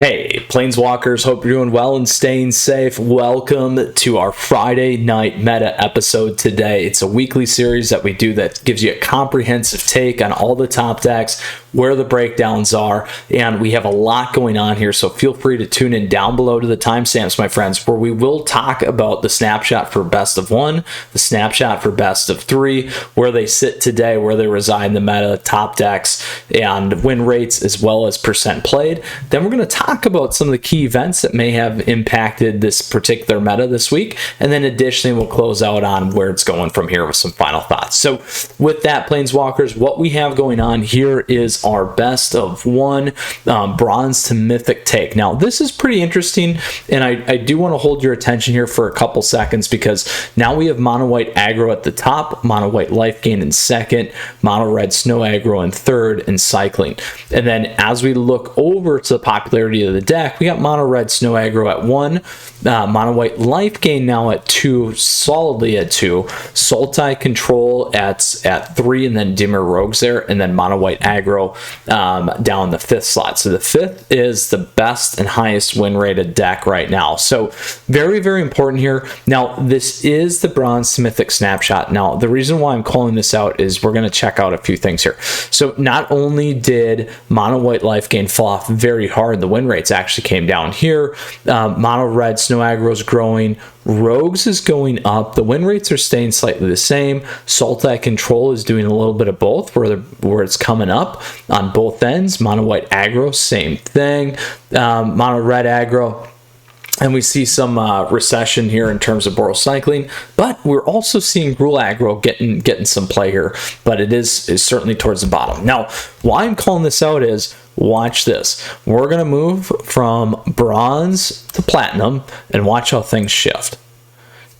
Hey, Planeswalkers, hope you're doing well and staying safe. Welcome to our Friday night meta episode today. It's a weekly series that we do that gives you a comprehensive take on all the top decks, where the breakdowns are, and we have a lot going on here, so feel free to tune in down below to the timestamps, my friends, where we will talk about the snapshot for best of one, the snapshot for best of three, where they sit today, where they reside in the meta, top decks, and win rates, as well as percent played. Then we're going to talk about some of the key events that may have impacted this particular meta this week, and then additionally we'll close out on where it's going from here with some final thoughts. So with that, Planeswalkers, what we have going on here is our best of one bronze to mythic take. Now this is pretty interesting, and I do want to hold your attention here for a couple seconds, because now we have Mono White aggro at the top, Mono White Lifegain in second, Mono Red Snow aggro in third, and cycling. And then as we look over to the popularity of the deck, we got Mono Red Snow aggro at 1, Mono White Lifegain now at 2, solidly at 2, Sultai Control at 3, and then Dimir Rogues there, and then Mono White aggro down the 5th slot. So the 5th is the best and highest win rated deck right now. So very, very important here. Now this is the bronze to mythic snapshot. Now the reason why I'm calling this out is we're going to check out a few things here. So not only did Mono White Lifegain fall off very hard, the win rates actually came down here. Mono Red Snow aggro is growing, Rogues is going up, the win rates are staying slightly the same. Sultai Control is doing a little bit of both, where it's coming up on both ends. Mono White aggro, same thing. Mono Red aggro, and we see some recession here in terms of Boros cycling, but we're also seeing Gruul aggro getting some play here, but it is certainly towards the bottom. Now, why I'm calling this out is, watch this. We're going to move from bronze to platinum, and watch how things shift.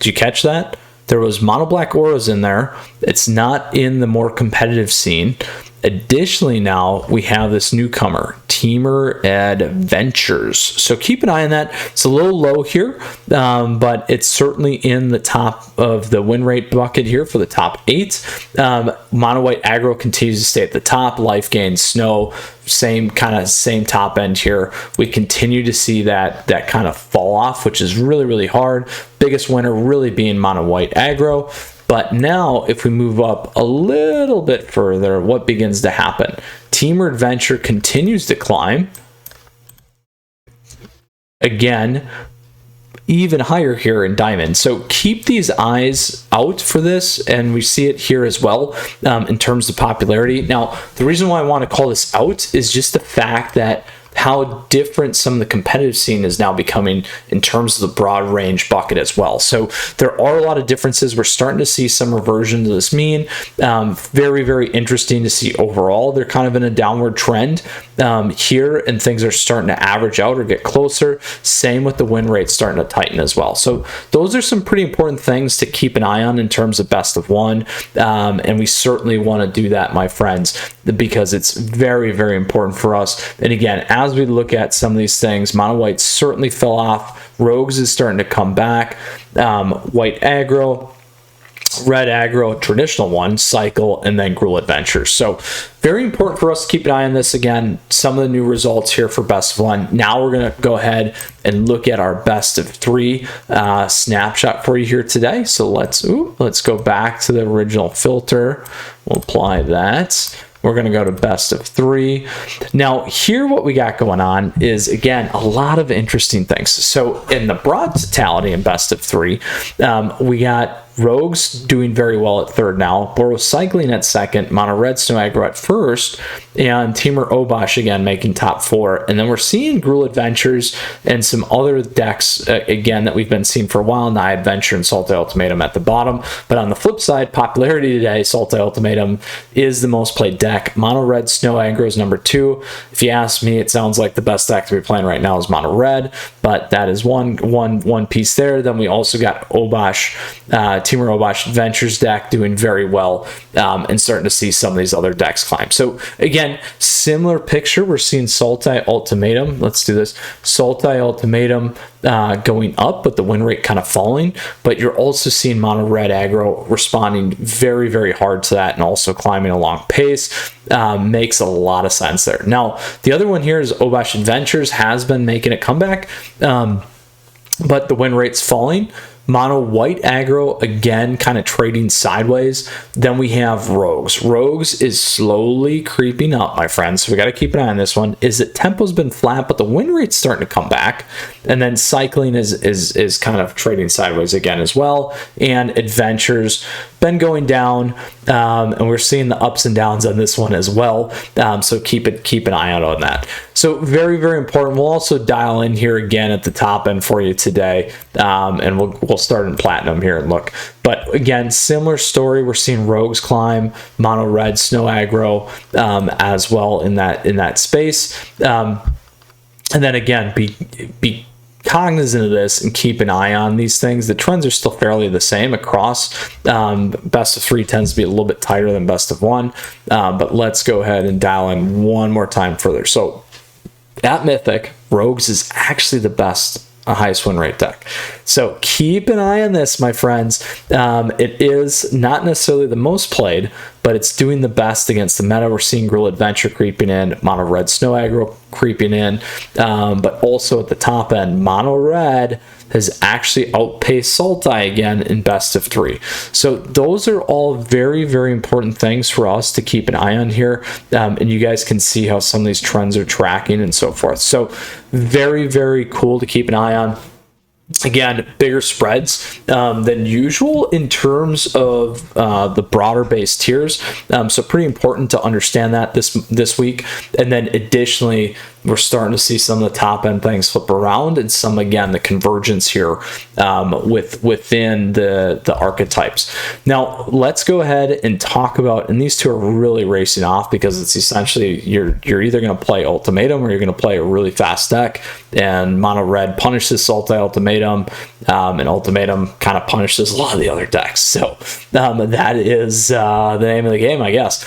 Did you catch that? There was mono black auras in there. It's not in the more competitive scene. Additionally, now we have this newcomer, Dimir Adventures. So keep an eye on that. It's a little low here, but it's certainly in the top of the win rate bucket here for the top 8. Mono White aggro continues to stay at the top. Lifegain, Snow, same top end here. We continue to see that kind of fall off, which is really, really hard. Biggest winner really being Mono White aggro. But now, if we move up a little bit further, what begins to happen? Dimir Adventure continues to climb. Again, even higher here in Diamond. So keep these eyes out for this, and we see it here as well in terms of popularity. Now, the reason why I want to call this out is just the fact that how different some of the competitive scene is now becoming in terms of the broad range bucket as well. So there are a lot of differences. We're starting to see some reversion to this mean. Very, very interesting to see overall. They're kind of in a downward trend here, and things are starting to average out or get closer. Same with the win rate starting to tighten as well. So those are some pretty important things to keep an eye on in terms of best of one. And we certainly want to do that, my friends, because it's very, very important for us. And again, as we look at some of these things, Mono White certainly fell off. Rogues is starting to come back. White aggro, Red aggro, traditional one, cycle, and then Gruul Adventures. So very important for us to keep an eye on this. Again, some of the new results here for best of one. Now we're going to go ahead and look at our best of 3 snapshot for you here today. So let's go back to the original filter. We'll apply that. We're going to go to best of 3. Now, here what we got going on is, again, a lot of interesting things. So in the broad totality in best of 3, we got Rogues doing very well at 3rd now, Boros cycling at 2nd, Mono Red Snow aggro at 1st, and Temur Obosh again making top 4. And then we're seeing Gruul Adventures and some other decks again that we've been seeing for a while, Nigh Adventure and Sultai Ultimatum at the bottom. But on the flip side, popularity today, Sultai Ultimatum is the most played deck. Mono Red Snow aggro is number 2. If you ask me, it sounds like the best deck to be playing right now is Mono Red, but that is one piece there. Then we also got Obosh Dimir Rogues Adventures deck doing very well, and starting to see some of these other decks climb. So again, similar picture. We're seeing Sultai Ultimatum. Let's do this. Sultai Ultimatum going up, but the win rate kind of falling. But you're also seeing Mono Red aggro responding very, very hard to that and also climbing along pace. Makes a lot of sense there. Now, the other one here is Rogues Adventures has been making a comeback, but the win rate's falling. Mono White aggro, again, kind of trading sideways. Then we have Rogues. Rogues is slowly creeping up, my friends. So we got to keep an eye on this one. Is that tempo's been flat, but the win rate's starting to come back. And then Cycling is kind of trading sideways again as well. And Adventures been going down, and we're seeing the ups and downs on this one as well. So keep an eye out on that. So very, very important. We'll also dial in here again at the top end for you today, and we'll start in Platinum here and look. But again, similar story. We're seeing Rogues climb, Mono Red, Snow aggro as well in that space. And then again, be cognizant of this and keep an eye on these things. The trends are still fairly the same across. Best of 3 tends to be a little bit tighter than best of 1, but let's go ahead and dial in one more time further. So at Mythic, Rogues is actually the best highest win rate deck. So keep an eye on this, my friends. It is not necessarily the most played, but it's doing the best against the meta. We're seeing Guerrilla Adventure creeping in, Mono Red Snow aggro creeping in, but also at the top end, Mono Red has actually outpaced Sultai again in best of 3. So those are all very, very important things for us to keep an eye on here, and you guys can see how some of these trends are tracking and so forth. So very, very cool to keep an eye on. Again, bigger spreads than usual in terms of the broader base tiers, so pretty important to understand that this week. And then additionally, we're starting to see some of the top end things flip around, and some, again, the convergence here within the archetypes. Now let's go ahead and talk about, and these two are really racing off because it's essentially you're either going to play Ultimatum or you're going to play a really fast deck, and Mono Red punishes Sultai Ultimatum, and Ultimatum kind of punishes a lot of the other decks. So that is the name of the game, I guess.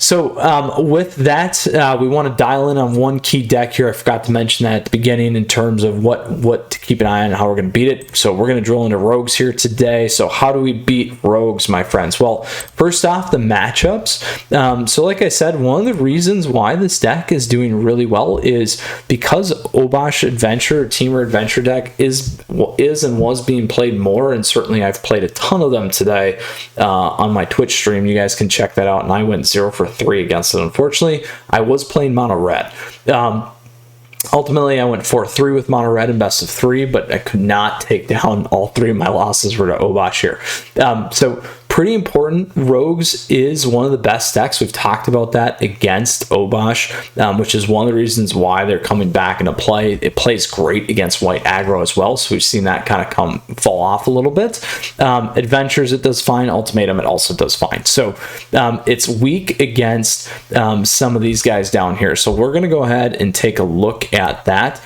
So with that, we want to dial in on one key deck here. I forgot to mention that at the beginning in terms of what to keep an eye on and how we're going to beat it. So we're going to drill into Rogues here today. So how do we beat Rogues, my friends? Well, first off, the matchups. So like I said, one of the reasons why this deck is doing really well is because Rogues Adventure, Dimir Adventure deck is and was being played more, and certainly I've played a ton of them today on my Twitch stream. You guys can check that out, and I went 0 for 3 against it. Unfortunately, I was playing Mono Red. Ultimately, I went 4-3 with Mono Red in best of 3, but I could not take down all 3 of my losses were to Rogues here. So pretty important. Rogues is one of the best decks. We've talked about that against Rogues, which is one of the reasons why they're coming back into play. It plays great against white aggro as well, so we've seen that kind of fall off a little bit. Adventures, it does fine. Ultimatum, it also does fine. So it's weak against some of these guys down here. So we're going to go ahead and take a look at that.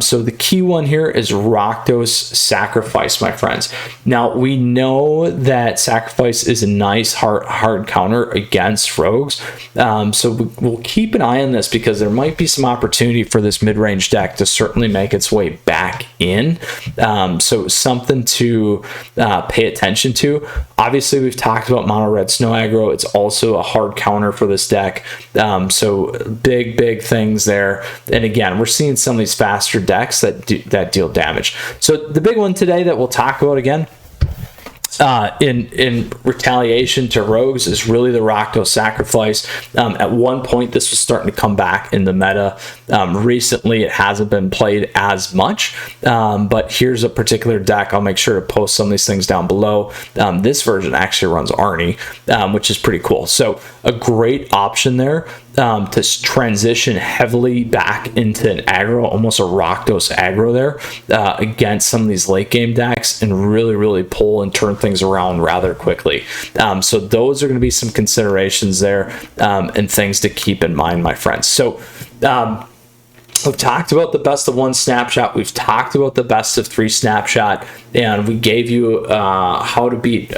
So the key one here is Rakdos Sacrifice, my friends. Now, we know that Sacrifice is a nice hard counter against Rogues, so we'll keep an eye on this because there might be some opportunity for this mid-range deck to certainly make its way back in, so something to pay attention to. Obviously, we've talked about Mono Red Snow aggro. It's also a hard counter for this deck, so big things there. And again, we're seeing some of these faster decks that deal damage. So the big one today that we'll talk about again in retaliation to Rogues is really the Rakdos Sacrifice. At one point, this was starting to come back in the meta. Recently, it hasn't been played as much, but here's a particular deck. I'll make sure to post some of these things down below. This version actually runs Arnie, which is pretty cool. So a great option there to transition heavily back into an aggro, almost a Rakdos aggro there, against some of these late game decks, and really pull and turn things around rather quickly. So those are going to be some considerations there, and things to keep in mind, my friends. So We've talked about the best of one snapshot. We've talked about the best of three snapshot, and we gave you how to beat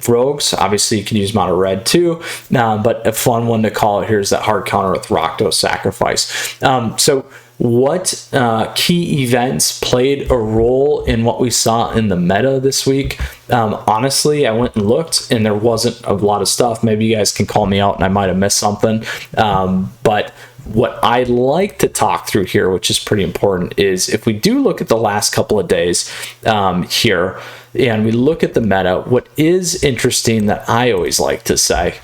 Rogues. Obviously, you can use Mono Red too, but a fun one to call it here is that hard counter with Rakdos Sacrifice. So what key events played a role in what we saw in the meta this week? Honestly, I went and looked, and there wasn't a lot of stuff. Maybe you guys can call me out, and I might have missed something. But what I like to talk through here, which is pretty important, is if we do look at the last couple of days here, and we look at the meta, what is interesting that I always like to say,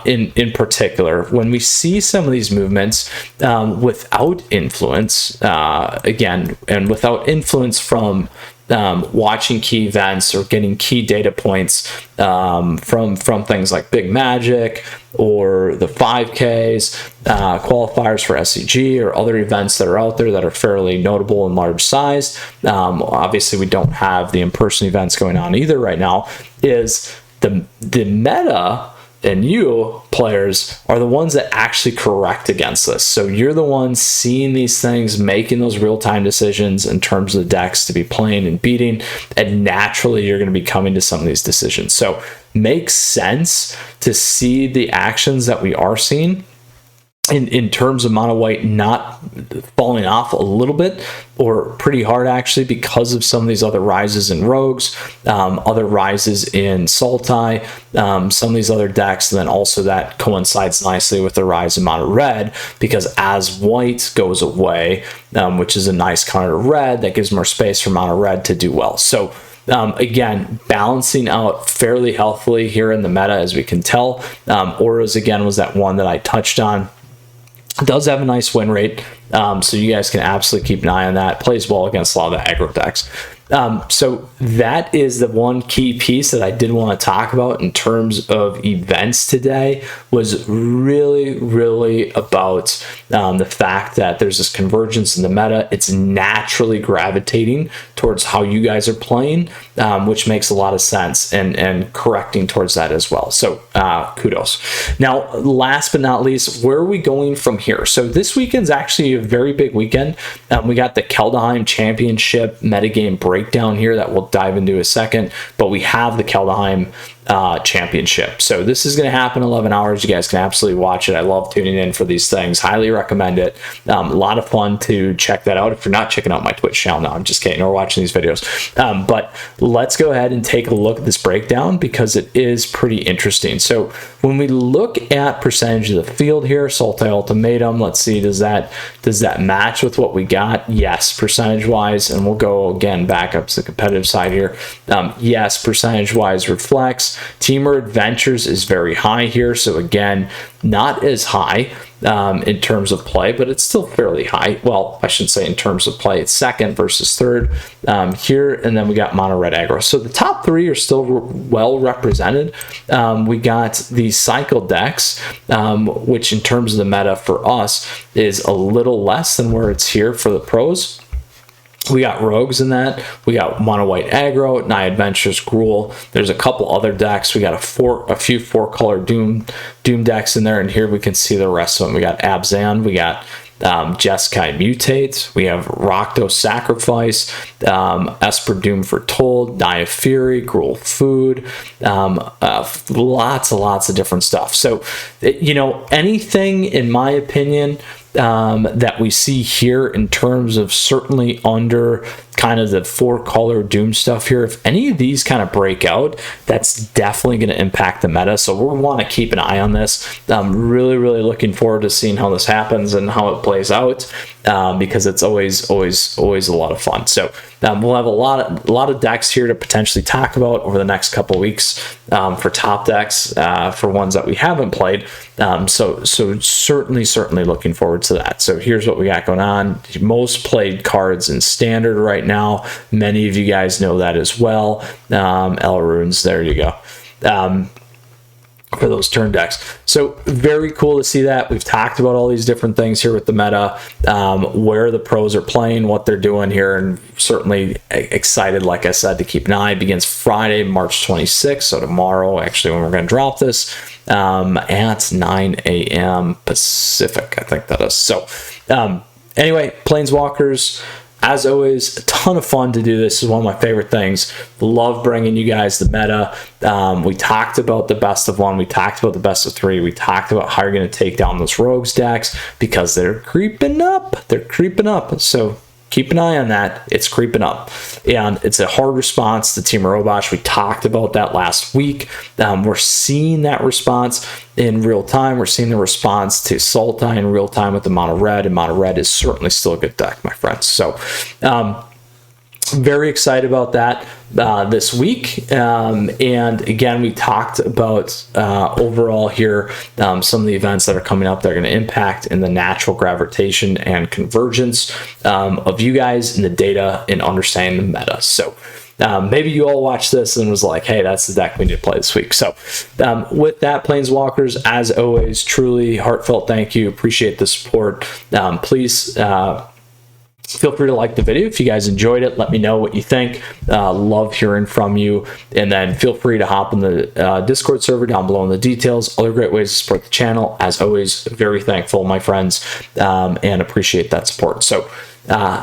in particular, when we see some of these movements without influence, again, and without influence from watching key events or getting key data points from things like Big Magic or the 5Ks, qualifiers for SCG or other events that are out there that are fairly notable and large sized. Obviously, we don't have the in-person events going on either right now. Is the meta and you players are the ones that actually correct against this. So you're the ones seeing these things, making those real-time decisions in terms of the decks to be playing and beating, and naturally you're going to be coming to some of these decisions. So makes sense to see the actions that we are seeing in terms of Mono White not falling off a little bit, or pretty hard actually, because of some of these other rises in Rogues, other rises in Sultai, some of these other decks. And then also that coincides nicely with the rise in Mono Red, because as white goes away, which is a nice counter to red, that gives more space for Mono Red to do well. So again, balancing out fairly healthily here in the meta, as we can tell. Auras, again, was that one that I touched on. Does have a nice win rate, so you guys can absolutely keep an eye on that. Plays well against a lot of the aggro decks. So that is the one key piece that I did want to talk about in terms of events today, was really about the fact that there's this convergence in the meta. It's naturally gravitating towards how you guys are playing, which makes a lot of sense, and correcting towards that as well. So kudos. Now, last but not least, where are we going from here? So this weekend's actually a very big weekend. We got the Kaldheim Championship metagame breakdown here that we'll dive into in a second, but we have the Kaldheim championship. So this is going to happen in 11 hours. You guys can absolutely watch it. I love tuning in for these things. Highly recommend it. A lot of fun to check that out if you're not checking out my Twitch channel. No, I'm just kidding, or watching these videos. But let's go ahead and take a look at this breakdown, because it is pretty interesting. So when we look at percentage of the field here, Sultai Ultimatum, let's see, does that match with what we got? Yes, percentage wise. And we'll go again back up to the competitive side here. Yes, percentage wise reflects. Dimir Adventures is very high here, so again, not as high in terms of play, but it's still fairly high. Well, I should say in terms of play, it's second versus third here, and then we got Mono Red Aggro. So the top three are still well represented. We got the cycle decks, which in terms of the meta for us is a little less than where it's here for the pros. We got Rogues in that. We got Mono White Aggro, Nigh Adventures, Gruul. There's a couple other decks. We got a few four-color Doom decks in there, and here we can see the rest of them. We got Abzan, we got Jeskai Mutate, we have Rakdos Sacrifice, Esper Doom Foretold, Naya Fury, Gruul Food, lots of different stuff. So, you know, anything, in my opinion, that we see here in terms of certainly under kind of the four-color Doom stuff here, if any of these kind of break out, that's definitely going to impact the meta. So we'll want to keep an eye on this. I'm really looking forward to seeing how this happens and how it plays out, because it's always a lot of fun. So we'll have a lot of decks here to potentially talk about over the next couple weeks for top decks, for ones that we haven't played. So certainly looking forward to that. So here's what we got going on. Most played cards in standard right now. Many of you guys know that as well. El Runes, there you go. For those turn decks. So very cool to see that. We've talked about all these different things here with the meta, where the pros are playing, what they're doing here, and certainly excited, like I said, to keep an eye. It begins Friday, March 26th, so tomorrow, actually, when we're going to drop this, at 9 a.m. Pacific, I think that is. So Anyway, Planeswalkers, as always, a ton of fun to do. This is one of my favorite things. Love bringing you guys the meta. We talked about the best of one. We talked about the best of three. We talked about how you're going to take down those rogues decks because they're creeping up. They're creeping up. So keep an eye on that. It's creeping up. And it's a hard response to Dimir Rogues. We talked about that last week. We're seeing that response in real time. We're seeing the response to Sultai in real time with the Mono Red, and Mono Red is certainly still a good deck, my friends. So, very excited about that this week. And again, we talked about overall here some of the events that are coming up that are going to impact in the natural gravitation and convergence of you guys in the data and understanding the meta. So maybe you all watched this and was like, hey, that's the deck we need to play this week. So with that, Planeswalkers, as always, truly heartfelt thank you. Appreciate the support. Please feel free to like the video. If you guys enjoyed it, let me know what you think. Love hearing from you. And then feel free to hop in the Discord server down below in the details. Other great ways to support the channel. As always, very thankful, my friends, and appreciate that support. So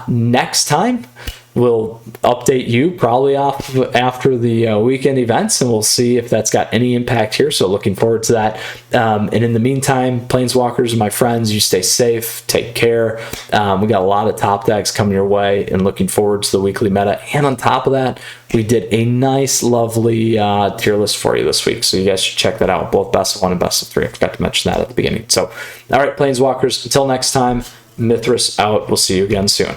next time, we'll update you probably after the weekend events, and we'll see if that's got any impact here. So looking forward to that. And in the meantime, Planeswalkers, my friends, you stay safe, take care. We got a lot of top decks coming your way, and looking forward to the weekly meta. And on top of that, we did a nice, lovely tier list for you this week. So you guys should check that out, both best of one and best of three. I forgot to mention that at the beginning. So, all right, Planeswalkers, until next time, Mythras out. We'll see you again soon.